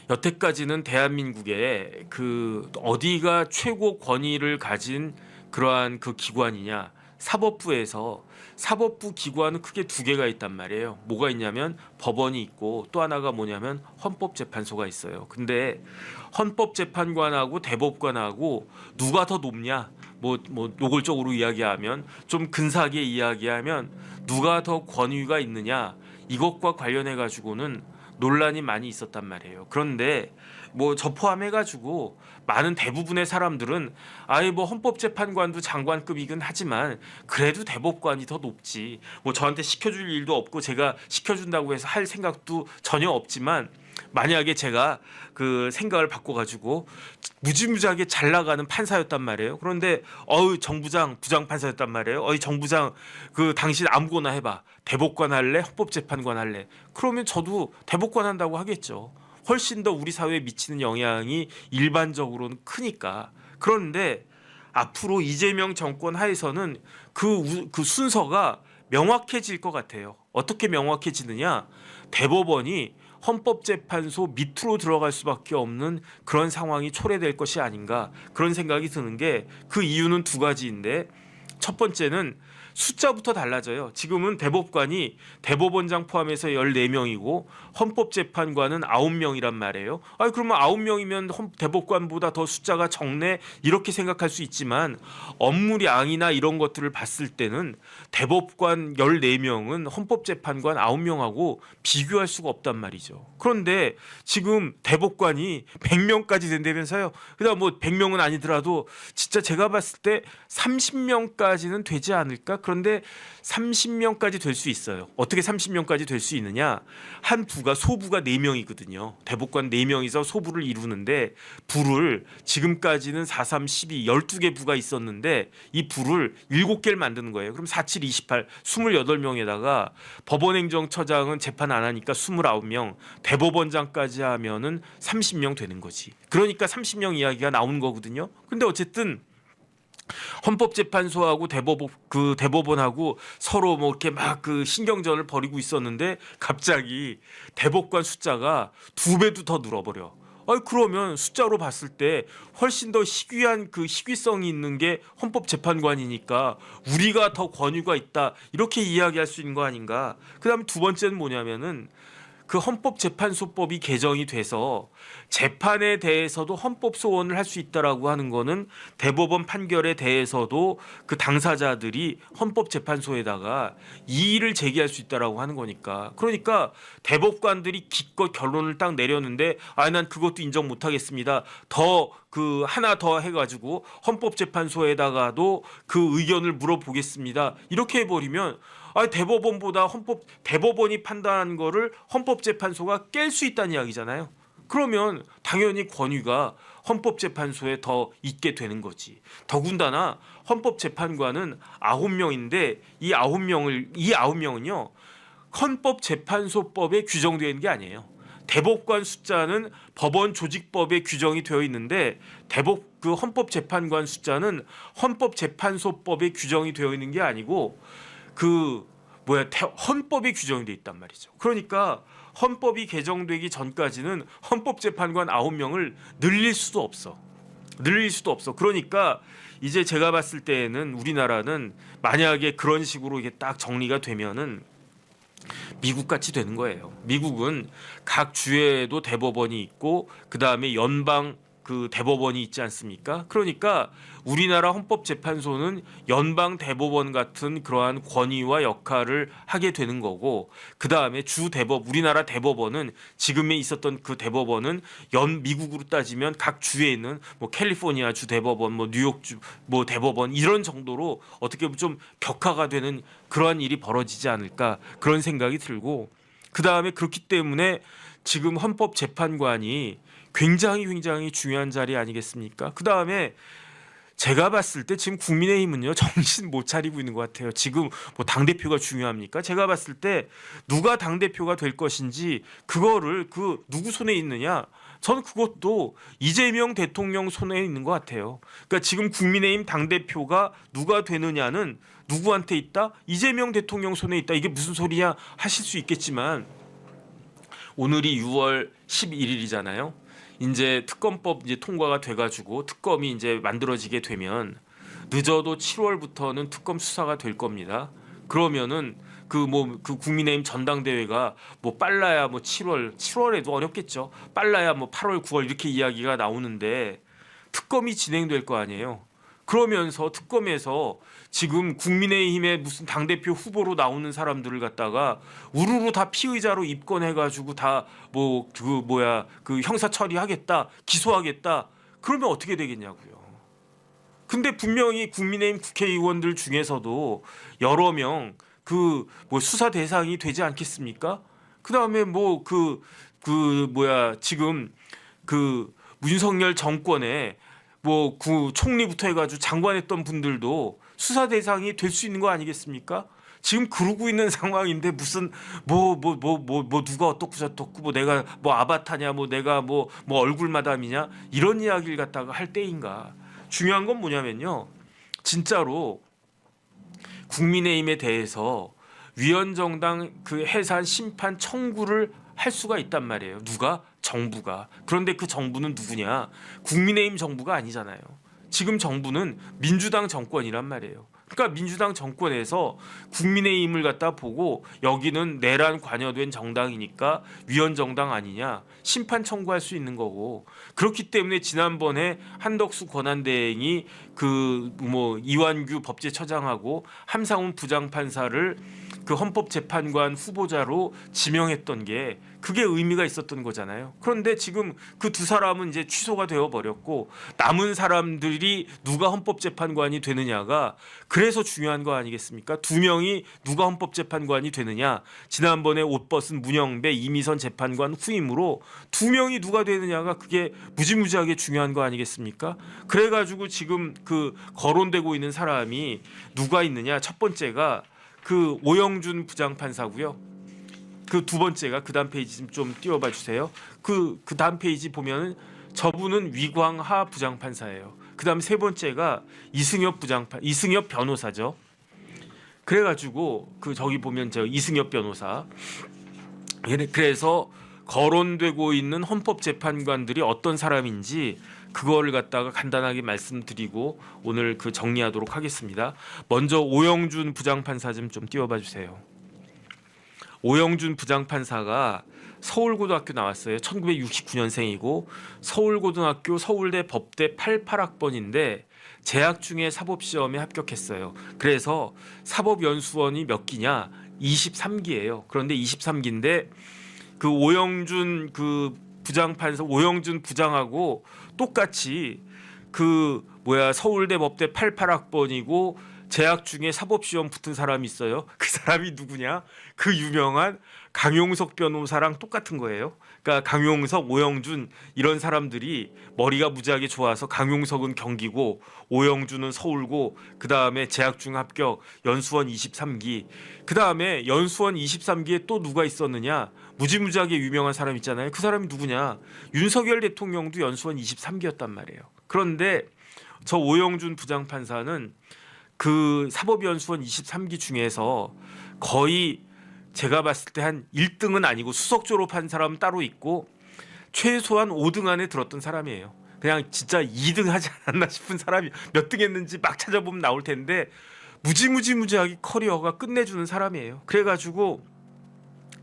여태까지는 대한민국에 그 어디가 최고 권위를 가진 그러한 그 기관이냐, 사법부에서 사법부 기관은 크게 두 개가 있단 말이에요. 뭐가 있냐면 법원이 있고 또 하나가 뭐냐면 헌법재판소가 있어요. 근데 헌법재판관하고 대법관하고 누가 더 높냐? 뭐 노골적으로 이야기하면 좀 근사하게 이야기하면 누가 더 권위가 있느냐? 이것과 관련해 가지고는 논란이 많이 있었단 말이에요. 그런데 뭐 저 포함해가지고 많은 대부분의 사람들은 아예 뭐 헌법재판관도 장관급이긴 하지만 그래도 대법관이 더 높지. 뭐 저한테 시켜줄 일도 없고 제가 시켜준다고 해서 할 생각도 전혀 없지만 만약에 제가 그 생각을 바꿔가지고 무지무지하게 잘 나가는 판사였단 말이에요. 그런데 정부장 부장판사였단 말이에요. 정부장 그 당신 아무거나 해봐. 대법관 할래? 헌법재판관 할래? 그러면 저도 대법관 한다고 하겠죠. 훨씬 더 우리 사회에 미치는 영향이 일반적으로는 크니까. 그런데 앞으로 이재명 정권 하에서는 그 순서가 명확해질 것 같아요. 어떻게 명확해지느냐? 대법원이 헌법재판소 밑으로 들어갈 수밖에 없는 그런 상황이 초래될 것이 아닌가 그런 생각이 드는 게 그 이유는 두 가지인데 첫 번째는 숫자부터 달라져요. 지금은 대법관이 대법원장 포함해서 14명이고 헌법재판관은 9명이란 말이에요. 그러면 9명이면 대법관보다 더 숫자가 적네 이렇게 생각할 수 있지만 업무량이나 이런 것들을 봤을 때는 대법관 14명은 헌법재판관 9명하고 비교할 수가 없단 말이죠. 그런데 지금 대법관이 100명까지 된다면서요. 그다음 뭐 100명은 아니더라도 진짜 제가 봤을 때 30명까지는 되지 않을까? 그런데 30명까지 될 수 있어요. 어떻게 30명까지 될 수 있느냐? 한 부가 소부가 4명이거든요. 대법관 4명이서 소부를 이루는데 부를 지금까지는 4, 3, 12 12개 부가 있었는데 이 부를 7개를 만드는 거예요. 그럼 4, 7, 28 28명에다가 법원행정처장은 재판 안 하니까 29명, 대법원장까지 하면은 30명 되는 거지. 그러니까 30명 이야기가 나오는 거거든요. 근데 어쨌든 헌법재판소하고 대법원하고 서로 뭐 이렇게 막 그 신경전을 벌이고 있었는데 갑자기 대법관 숫자가 2배도 더 늘어버려. 그러면 숫자로 봤을 때 훨씬 더 희귀한 그 희귀성이 있는 게 헌법재판관이니까 우리가 더 권위가 있다 이렇게 이야기할 수 있는 거 아닌가. 그다음에 두 번째는 뭐냐면은 그 헌법재판소법이 개정이 돼서 재판에 대해서도 헌법 소원을 할 수 있다라고 하는 거는 대법원 판결에 대해서도 그 당사자들이 헌법재판소에다가 이의를 제기할 수 있다라고 하는 거니까. 그러니까 대법관들이 기껏 결론을 딱 내렸는데 난 그것도 인정 못 하겠습니다. 더 그 하나 더 해가지고 헌법재판소에다가도 그 의견을 물어보겠습니다. 이렇게 해버리면 대법원이 판단한 거를 헌법재판소가 깰 수 있다는 이야기잖아요. 그러면 당연히 권위가 헌법재판소에 더 있게 되는 거지. 더군다나 헌법재판관은 9명인데 이 9명은요 헌법재판소법에 규정되어 있는 게 아니에요. 대법관 숫자는 법원 조직법에 규정이 되어 있는데 그 헌법재판관 숫자는 헌법재판소법에 규정이 되어 있는 게 아니고 헌법에 규정이 돼 있단 말이죠. 그러니까 헌법이 개정되기 전까지는 헌법재판관 9명을 늘릴 수도 없어. 그러니까 이제 제가 봤을 때에는 우리나라는 만약에 그런 식으로 이게 딱 정리가 되면은 미국 같이 되는 거예요. 미국은 각 주에도 대법원이 있고 그 다음에 연방 그 대법원이 있지 않습니까? 그러니까 우리나라 헌법재판소는 연방 대법원 같은 그러한 권위와 역할을 하게 되는 거고 그 다음에 우리나라 대법원은 지금에 있었던 그 대법원은 미국으로 따지면 각 주에 있는 뭐 캘리포니아 주 대법원, 뭐 뉴욕 주 뭐 대법원 이런 정도로 어떻게 보면 좀 격화가 되는 그러한 일이 벌어지지 않을까 그런 생각이 들고 그 다음에 그렇기 때문에 지금 헌법재판관이 굉장히 중요한 자리 아니겠습니까? 그 다음에 제가 봤을 때 지금 국민의힘은요 정신 못 차리고 있는 것 같아요. 지금 뭐 당대표가 중요합니까? 제가 봤을 때 누가 당대표가 될 것인지 그거를 누구 손에 있느냐? 저는 그것도 이재명 대통령 손에 있는 것 같아요. 그러니까 지금 국민의힘 당대표가 누가 되느냐는 누구한테 있다? 이재명 대통령 손에 있다. 이게 무슨 소리냐 하실 수 있겠지만 오늘이 6월 11일이잖아요. 이제 특검법 이제 통과가 돼가지고 특검이 이제 만들어지게 되면 늦어도 7월부터는 특검 수사가 될 겁니다. 그러면은 그 국민의힘 전당대회가 뭐 빨라야 뭐 7월에도 어렵겠죠. 빨라야 뭐 8월 9월 이렇게 이야기가 나오는데 특검이 진행될 거 아니에요. 그러면서 특검에서 지금 국민의힘의 무슨 당대표 후보로 나오는 사람들을 갖다가 우르르 다 피의자로 입건해가지고 다 뭐 그 형사 처리하겠다, 기소하겠다. 그러면 어떻게 되겠냐고요. 근데 분명히 국민의힘 국회의원들 중에서도 여러 명 그 뭐 수사 대상이 되지 않겠습니까? 그다음에 지금 그 윤석열 정권에 뭐 총리부터 해가지고 장관했던 분들도 수사 대상이 될 수 있는 거 아니겠습니까? 지금 그러고 있는 상황인데 무슨 누가 어떻고 저떻고 뭐 내가 뭐 아바타냐 뭐 내가 뭐 얼굴 마담이냐 이런 이야기를 갖다가 할 때인가. 중요한 건 뭐냐면요. 진짜로 국민의힘에 대해서 위헌정당 그 해산 심판 청구를 할 수가 있단 말이에요. 누가? 정부가. 그런데 그 정부는 누구냐? 국민의힘 정부가 아니잖아요. 지금 정부는 민주당 정권이란 말이에요. 그러니까 민주당 정권에서 국민의힘을 갖다 보고 여기는 내란 관여된 정당이니까 위헌정당 아니냐 심판 청구할 수 있는 거고 그렇기 때문에 지난번에 한덕수 권한대행이 이완규 법제처장하고 함상훈 부장판사를 그 헌법재판관 후보자로 지명했던 게 그게 의미가 있었던 거잖아요. 그런데 지금 그 두 사람은 이제 취소가 되어 버렸고 남은 사람들이 누가 헌법재판관이 되느냐가 그래서 중요한 거 아니겠습니까? 두 명이 누가 헌법재판관이 되느냐. 지난번에 옷 벗은 문영배 이미선 재판관 후임으로 두 명이 누가 되느냐가 그게 무지무지하게 중요한 거 아니겠습니까? 그래가지고 지금 그 거론되고 있는 사람이 누가 있느냐. 첫 번째가 그 오영준 부장판사고요. 그 두 번째가 그 다음 페이지 좀 띄워봐 주세요. 그 다음 페이지 보면은 저분은 위광하 부장판사예요. 그 다음 세 번째가 이승엽 변호사죠. 그래가지고 그 저기 보면 저 이승엽 변호사. 그래서 거론되고 있는 헌법재판관들이 어떤 사람인지 그거를 갖다가 간단하게 말씀드리고 오늘 그 정리하도록 하겠습니다. 먼저 오영준 부장판사 좀 띄워봐 주세요. 오영준 부장판사가 서울고등학교 나왔어요. 1969년생이고 서울고등학교 서울대 법대 88학번인데 재학 중에 사법시험에 합격했어요. 그래서 사법연수원이 몇 기냐? 23기예요. 그런데 23기인데 그 오영준 그 부장판사 오영준 부장하고 똑같이 서울대 법대 88학번이고 재학 중에 사법시험 붙은 사람이 있어요. 그 사람이 누구냐? 그 유명한 강용석 변호사랑 똑같은 거예요. 그러니까 강용석, 오영준 이런 사람들이 머리가 무지하게 좋아서 강용석은 경기고 오영준은 서울고 그 다음에 재학 중 합격 연수원 23기 그 다음에 연수원 23기에 또 누가 있었느냐? 무지무지하게 유명한 사람 있잖아요. 그 사람이 누구냐? 윤석열 대통령도 연수원 23기였단 말이에요. 그런데 저 오영준 부장판사는 그 사법연수원 23기 중에서 거의 제가 봤을 때 한 1등은 아니고 수석 졸업한 사람은 따로 있고 최소한 5등 안에 들었던 사람이에요. 그냥 진짜 2등 하지 않았나 싶은 사람이 몇 등 했는지 막 찾아보면 나올 텐데 무지하게 커리어가 끝내주는 사람이에요. 그래가지고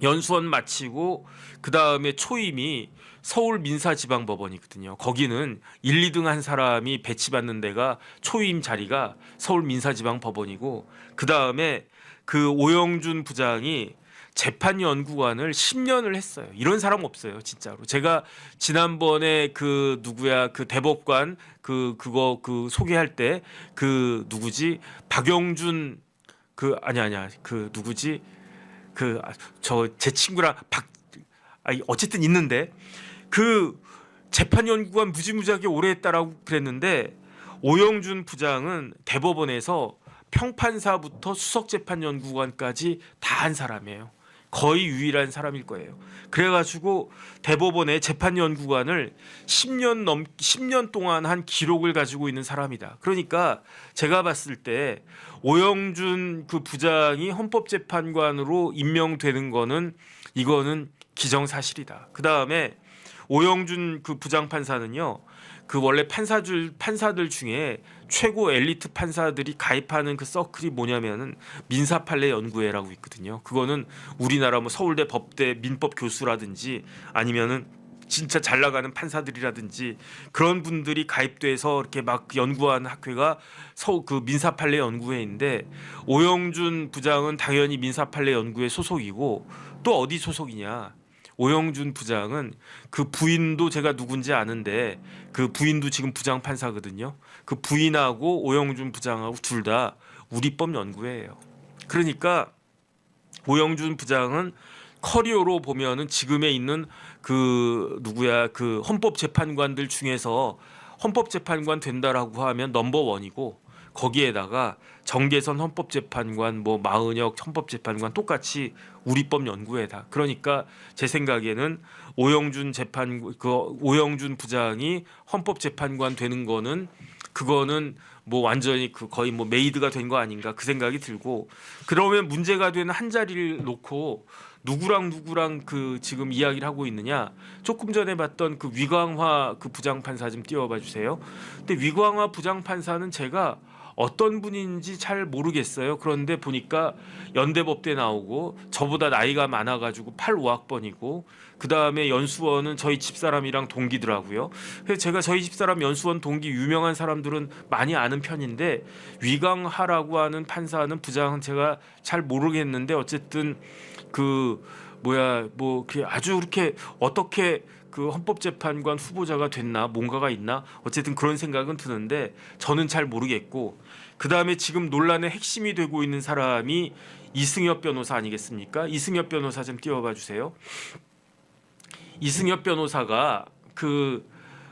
연수원 마치고 그 다음에 초임이 서울민사지방법원이거든요. 거기는 1, 2등 한 사람이 배치받는 데가 초임 자리가 서울민사지방법원이고 그 다음에 그 오영준 부장이 재판연구관을 10년을 했어요. 이런 사람 없어요, 진짜로. 제가 지난번에 그 대법관 그거 소개할 때 그 누구지? 박영준 제 친구랑 어쨌든 있는데 그 재판연구관 무지무지하게 오래 했다라고 그랬는데 오영준 부장은 대법원에서 평판사부터 수석재판연구관까지 다 한 사람이에요. 거의 유일한 사람일 거예요. 그래가지고 대법원의 재판연구관을 10년 동안 한 기록을 가지고 있는 사람이다. 그러니까 제가 봤을 때 오영준 그 부장이 헌법재판관으로 임명되는 거는 이거는 기정사실이다. 그 다음에 오영준 그 부장판사는요. 그 원래 판사들 중에 최고 엘리트 판사들이 가입하는 그 서클이 뭐냐면은 민사판례 연구회라고 있거든요. 그거는 우리나라 뭐 서울대 법대 민법 교수라든지 아니면은 진짜 잘 나가는 판사들이라든지 그런 분들이 가입돼서 이렇게 막 연구하는 학회가 그 민사판례 연구회인데 오영준 부장은 당연히 민사판례 연구회 소속이고 또 어디 소속이냐? 오영준 부장은 그 부인도 제가 누군지 아는데 그 부인도 지금 부장 판사거든요. 그 부인하고 오영준 부장하고 둘 다 우리법 연구회예요. 그러니까 오영준 부장은 커리어로 보면은 지금에 있는 그 누구야 그 헌법재판관들 중에서 헌법재판관 된다라고 하면 넘버 원이고 거기에다가 정계선 헌법재판관 뭐 마은혁 헌법재판관 똑같이 우리법 연구회다. 그러니까 제 생각에는 오영준 부장이 헌법재판관 되는 거는 그거는 뭐 완전히 그 거의 뭐 메이드가 된 거 아닌가 그 생각이 들고 그러면 문제가 되는 한 자리를 놓고 누구랑 그 지금 이야기를 하고 있느냐 조금 전에 봤던 그 위광화 그 부장판사 좀 띄워봐 주세요. 근데 위광화 부장판사는 제가 어떤 분인지 잘 모르겠어요. 그런데 보니까 연대법대 나오고 저보다 나이가 많아가지고 85학번이고 그 다음에 연수원은 저희 집사람이랑 동기더라고요. 그래서 제가 저희 집사람 연수원 동기 유명한 사람들은 많이 아는 편인데 위광하라고 하는 판사는 부장은 제가 잘 모르겠는데 어쨌든 그 뭐야 뭐 아주 그렇게 어떻게 그 헌법재판관 후보자가 됐나 뭔가가 있나 어쨌든 그런 생각은 드는데 저는 잘 모르겠고 그 다음에 지금 논란의 핵심이 되고 있는 사람이 이승엽 변호사 아니겠습니까? 이승엽 변호사 좀 띄워봐 주세요. 이승엽 변호사가 그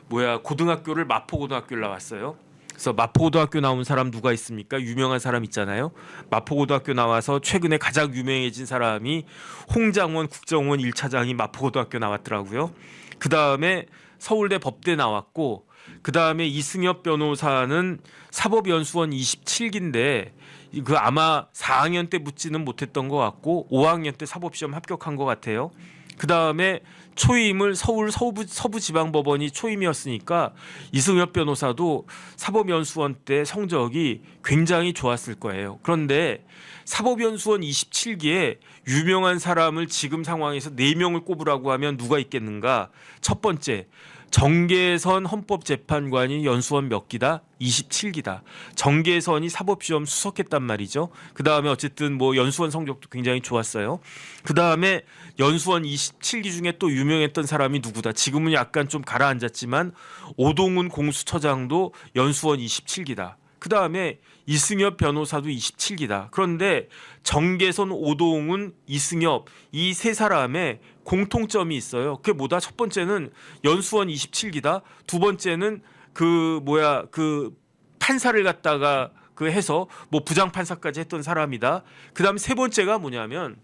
뭐야 고등학교를 마포고등학교를 나왔어요. 그래서 마포고등학교 나온 사람 누가 있습니까? 유명한 사람 있잖아요. 마포고등학교 나와서 최근에 가장 유명해진 사람이 홍장원 국정원 1차장이 마포고등학교 나왔더라고요. 그 다음에 서울대 법대 나왔고 그 다음에 이승엽 변호사는 사법연수원 27기인데 그 아마 4학년 때 붙지는 못했던 것 같고 5학년 때 사법시험 합격한 것 같아요. 그 다음에 초임을 서울 서부지방법원이 초임이었으니까 이승엽 변호사도 사법연수원 때 성적이 굉장히 좋았을 거예요. 그런데 사법연수원 27기에 유명한 사람을 지금 상황에서 4명을 꼽으라고 하면 누가 있겠는가? 첫 번째 정계선 헌법재판관이 연수원 몇 기다? 27기다. 정계선이 사법시험 수석했단 말이죠. 그 다음에 어쨌든 뭐 연수원 성적도 굉장히 좋았어요. 그 다음에 연수원 27기 중에 또 유명했던 사람이 누구다? 지금은 약간 좀 가라앉았지만 오동훈 공수처장도 연수원 27기다. 그 다음에 이승엽 변호사도 27기다. 그런데 정계선, 오동훈, 이승엽 이 세 사람의 공통점이 있어요. 그게 뭐다? 첫 번째는 연수원 27기다. 두 번째는 그 판사를 갖다가 그 해서 뭐 부장 판사까지 했던 사람이다. 그다음 세 번째가 뭐냐면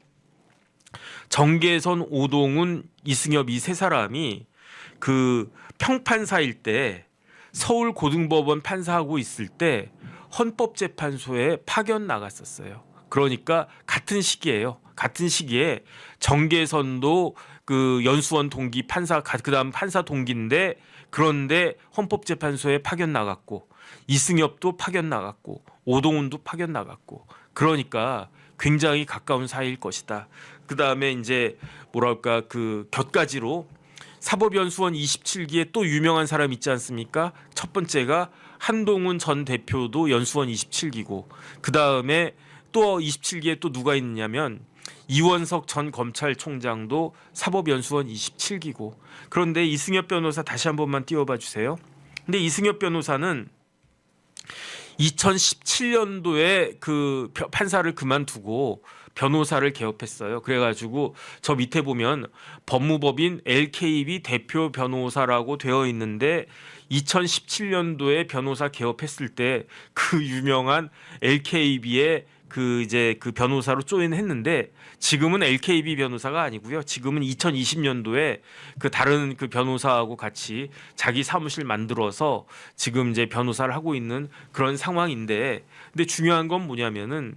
정계선, 오동훈, 이승엽 이 세 사람이 그 평판사일 때 서울 고등법원 판사하고 있을 때 헌법재판소에 파견 나갔었어요. 그러니까 같은 시기예요. 같은 시기에 정계선도 그 연수원 동기 판사 그다음 판사 동기인데 그런데 헌법재판소에 파견 나갔고 이승엽도 파견 나갔고 오동훈도 파견 나갔고 그러니까 굉장히 가까운 사이일 것이다. 그다음에 이제 뭐랄까 그 곁가지로 사법연수원 27기에 또 유명한 사람 있지 않습니까? 첫 번째가 한동훈 전 대표도 연수원 27기고 그다음에 또 27기에 또 누가 있느냐면 이원석 전 검찰총장도 사법연수원 27기고 그런데 이승엽 변호사 다시 한 번만 띄워봐 주세요. 근데 이승엽 변호사는 2017년도에 그 판사를 그만두고 변호사를 개업했어요. 그래가지고 저 밑에 보면 법무법인 LKB 대표 변호사라고 되어 있는데 2017년도에 변호사 개업했을 때 그 유명한 LKB의 그 변호사로 조인했는데 지금은 LKB 변호사가 아니고요. 지금은 2020년도에 그 다른 그 변호사하고 같이 자기 사무실 만들어서 지금 이제 변호사를 하고 있는 그런 상황인데 근데 중요한 건 뭐냐면은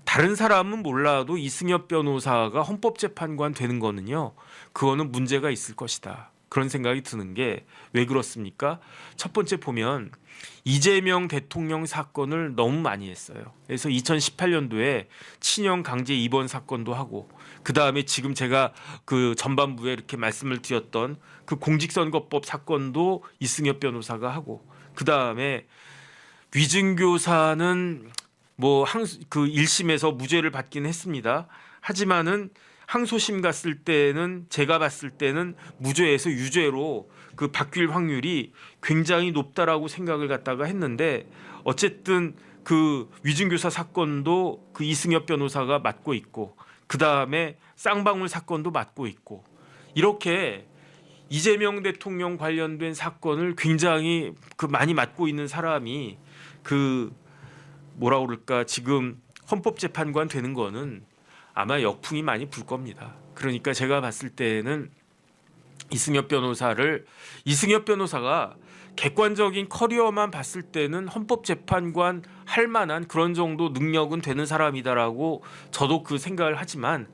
다른 사람은 몰라도 이승엽 변호사가 헌법재판관 되는 거는요. 그거는 문제가 있을 것이다. 그런 생각이 드는 게 왜 그렇습니까? 첫 번째 보면 이재명 대통령 사건을 너무 많이 했어요. 그래서 2018년도에 친형 강제 입원 사건도 하고, 그 다음에 지금 제가 그 전반부에 이렇게 말씀을 드렸던 그 공직선거법 사건도 이승엽 변호사가 하고, 그 다음에 위증교사는 뭐 그 1심에서 무죄를 받긴 했습니다. 하지만은 항소심 갔을 때는 제가 봤을 때는 무죄에서 유죄로 그 바뀔 확률이 굉장히 높다라고 생각을 갖다가 했는데, 어쨌든 그 위증교사 사건도 그 이승엽 변호사가 맡고 있고, 그 다음에 쌍방울 사건도 맡고 있고, 이렇게 이재명 대통령 관련된 사건을 굉장히 그 많이 맡고 있는 사람이 그 뭐라 그럴까, 지금 헌법재판관 되는 거는 아마 역풍이 많이 불 겁니다. 그러니까 제가 봤을 때는 이승엽 변호사가 객관적인 커리어만 봤을 때는 헌법재판관 할 만한 그런 정도 능력은 되는 사람이다라고 저도 그 생각을 하지만은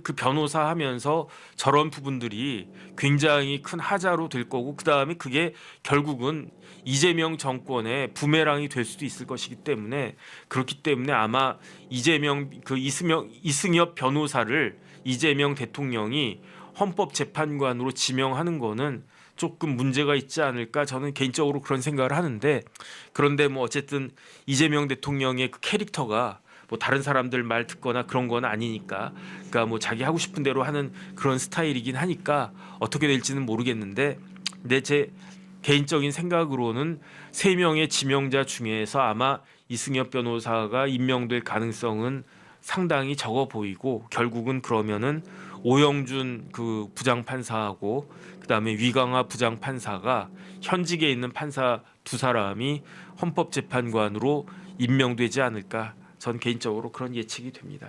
그 변호사 하면서 저런 부분들이 굉장히 큰 하자로 될 거고, 그 다음에 그게 결국은 이재명 정권의 부메랑이 될 수도 있을 것이기 때문에, 그렇기 때문에 아마 이승엽 변호사를 이재명 대통령이 헌법재판관으로 지명하는 거는 조금 문제가 있지 않을까, 저는 개인적으로 그런 생각을 하는데, 그런데 뭐 어쨌든 이재명 대통령의 그 캐릭터가 뭐 다른 사람들 말 듣거나 그런 건 아니니까, 그러니까 뭐 자기 하고 싶은 대로 하는 그런 스타일이긴 하니까 어떻게 될지는 모르겠는데, 근데 제 개인적인 생각으로는 3명의 지명자 중에서 아마 이승엽 변호사가 임명될 가능성은 상당히 적어 보이고, 결국은 그러면은 오영준 그 부장판사하고 그다음에 위강화 부장판사가 현직에 있는 판사 2사람이 헌법재판관으로 임명되지 않을까, 전 개인적으로 그런 예측이 됩니다.